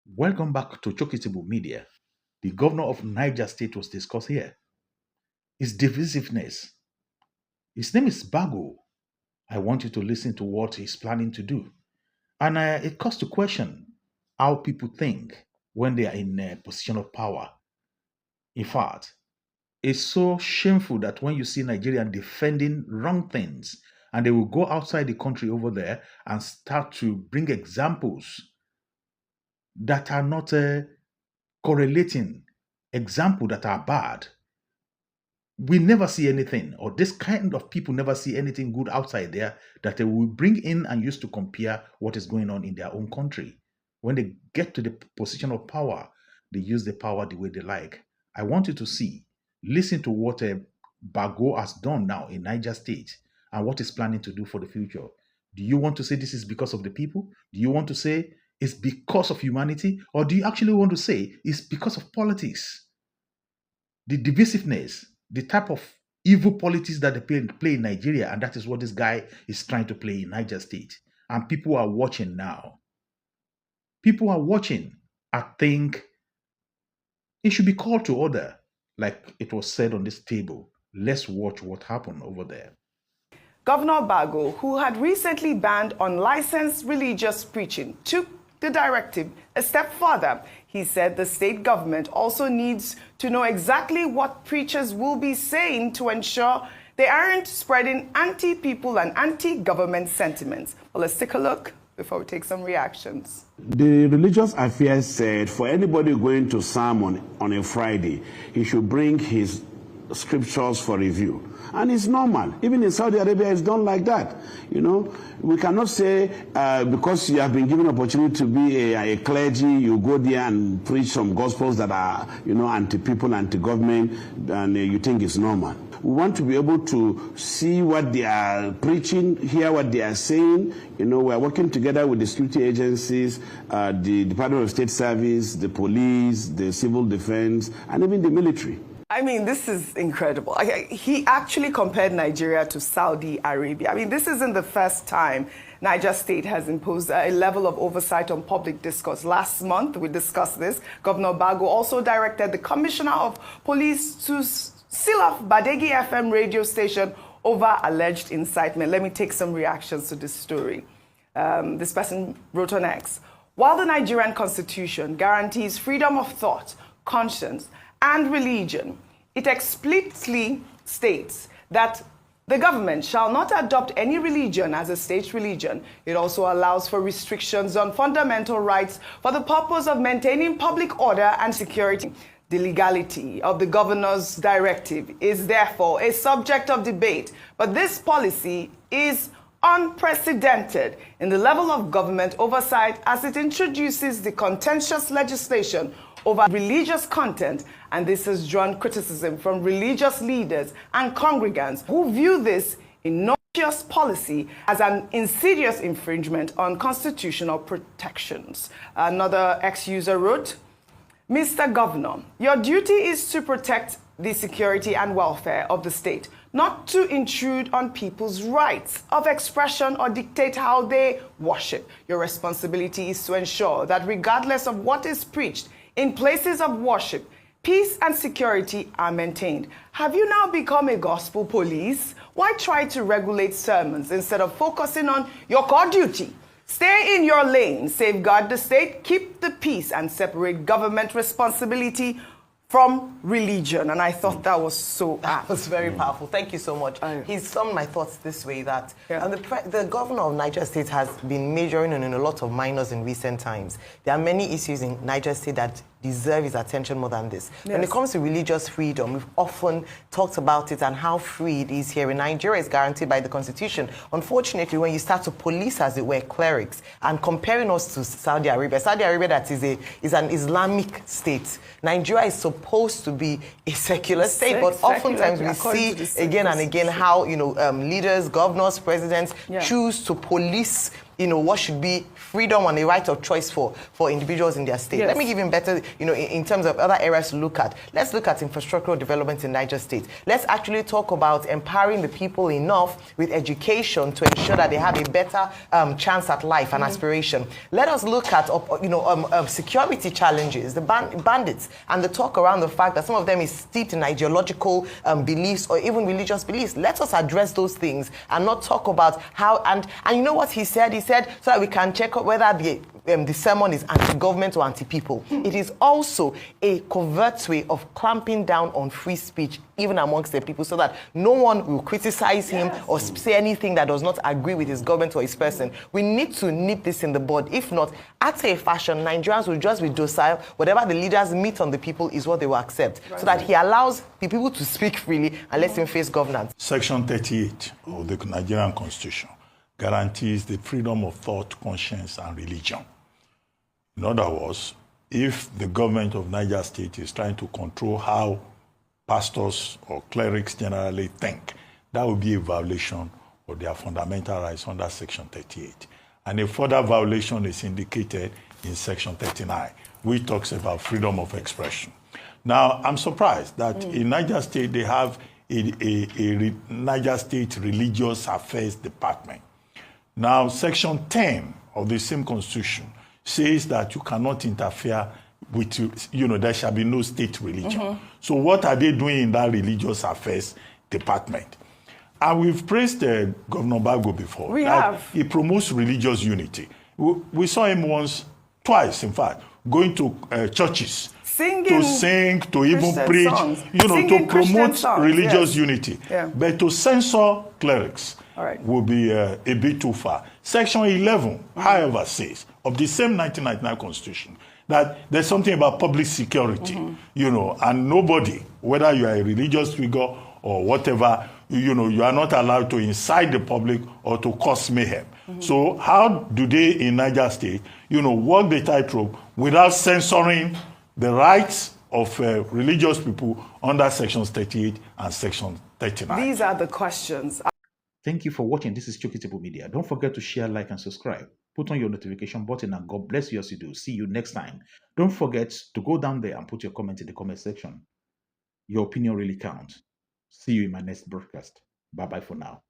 Welcome back to Chokitable Media. The governor of Niger State was discussed here. His divisiveness. His name is Bago. I want you to listen to what he's planning to do. And it calls to question how people think when they are in a position of power. In fact, it's so shameful that when you see Nigerians defending wrong things, and they will go outside the country over there and start to bring examples that are not correlating, examples that are bad. We never see anything, or this kind of people never see anything good outside there that they will bring in and use to compare what is going on in their own country. When they get to the position of power, they use the power the way they like. I want you to see, listen to what Bago has done now in Niger State and what he's planning to do for the future. Do you want to say this is because of the people? Do you want to say it's because of humanity? Or do you actually want to say it's because of politics? The divisiveness, the type of evil politics that they play in Nigeria, and that is what this guy is trying to play in Niger State. And people are watching now. People are watching. I think it should be called to order, like it was said on this table. Let's watch what happened over there. Governor Bago, who had recently banned unlicensed religious preaching, took the directive a step further. He said the state government also needs to know exactly what preachers will be saying to ensure they aren't spreading anti-people and anti-government sentiments. Well, let's take a look before we take some reactions. The religious affairs said for anybody going to sermon on a Friday, he should bring his scriptures for review. And it's normal. Even in Saudi Arabia, it's done like that. You know, we cannot say because you have been given opportunity to be a clergy, you go there and preach some gospels that are, you know, anti-people, anti-government, and you think it's normal. We want to be able to see what they are preaching, hear what they are saying. You know, we are working together with the security agencies, the Department of State Service, the police, the civil defense, and even the military. I mean, this is incredible. He actually compared Nigeria to Saudi Arabia. I mean, this isn't the first time Niger State has imposed a level of oversight on public discourse. Last month, we discussed this. Governor Bago also directed the Commissioner of Police to seal off Badegi FM radio station over alleged incitement. Let me take some reactions to this story. This person wrote on X. While the Nigerian Constitution guarantees freedom of thought, conscience, and religion, it explicitly states that the government shall not adopt any religion as a state religion. It also allows for restrictions on fundamental rights for the purpose of maintaining public order and security. The legality of the governor's directive is therefore a subject of debate, but this policy is unprecedented in the level of government oversight as it introduces the contentious legislation over religious content, and this has drawn criticism from religious leaders and congregants who view this innocuous policy as an insidious infringement on constitutional protections. Another ex-user wrote, Mr. Governor, your duty is to protect the security and welfare of the state, not to intrude on people's rights of expression or dictate how they worship. Your responsibility is to ensure that regardless of what is preached in places of worship, peace and security are maintained. Have you now become a gospel police? Why try to regulate sermons instead of focusing on your core duty? Stay in your lane, safeguard the state, keep the peace, and separate government responsibility from religion. And I thought that was so That was very powerful. Thank you so much. He summed my thoughts this way, that the governor of Niger State has been majoring in a lot of minors in recent times. There are many issues in Niger State that deserve his attention more than this. Yes. When it comes to religious freedom, we've often talked about it and how free it is here in Nigeria is guaranteed by the Constitution. Unfortunately, when you start to police, as it were, clerics, and comparing us to Saudi Arabia that is an Islamic state. Nigeria is supposed to be a secular state, but oftentimes we see again and again how, you know, leaders, governors, presidents choose to police what should be freedom and a right of choice for individuals in their state. Yes. Let me give him better, in terms of other areas to look at. Let's look at infrastructural development in Niger State. Let's actually talk about empowering the people enough with education to ensure that they have a better chance at life and aspiration. Let us look at, security challenges, the bandits, and the talk around the fact that some of them is steeped in ideological beliefs or even religious beliefs. Let us address those things and not talk about how, and you know what he said? He said, so that we can check out whether the sermon is anti-government or anti-people. It is also a covert way of clamping down on free speech, even amongst the people, so that no one will criticize him or say anything that does not agree with his government or his person. We need to nip this in the bud. If not, at a fashion, Nigerians will just be docile. Whatever the leaders meet on the people is what they will accept. Right. So that he allows the people to speak freely and lets him face governance. Section 38 of the Nigerian Constitution guarantees the freedom of thought, conscience, and religion. In other words, if the government of Niger State is trying to control how pastors or clerics generally think, that would be a violation of their fundamental rights under Section 38. And a further violation is indicated in Section 39, which talks about freedom of expression. Now, I'm surprised that in Niger State, they have a Niger State Religious Affairs Department. Now, Section 10 of the same Constitution says that you cannot interfere with, there shall be no state religion. So what are they doing in that religious affairs department? And we've praised Governor Bago before. We have. He promotes religious unity. We saw him twice, in fact, going to churches Singing to sing, to even Christian preach, songs. to Singing Christian promote songs, religious yes. unity. Yeah. But to censor clerics will be a bit too far. Section 11, however, says, of the same 1999 Constitution, that there's something about public security, and nobody, whether you are a religious figure or whatever, you are not allowed to incite the public or to cause mayhem. So how do they in Niger State, walk the tightrope without censoring the rights of religious people under Sections 38 and Section 39? These are the questions. Thank you for watching. This is Chokitable Media. Don't forget to share, like, and subscribe. Put on your notification button, and God bless you as you do. See you next time. Don't forget to go down there and put your comment in the comment section. Your opinion really counts. See you in my next broadcast. Bye-bye for now.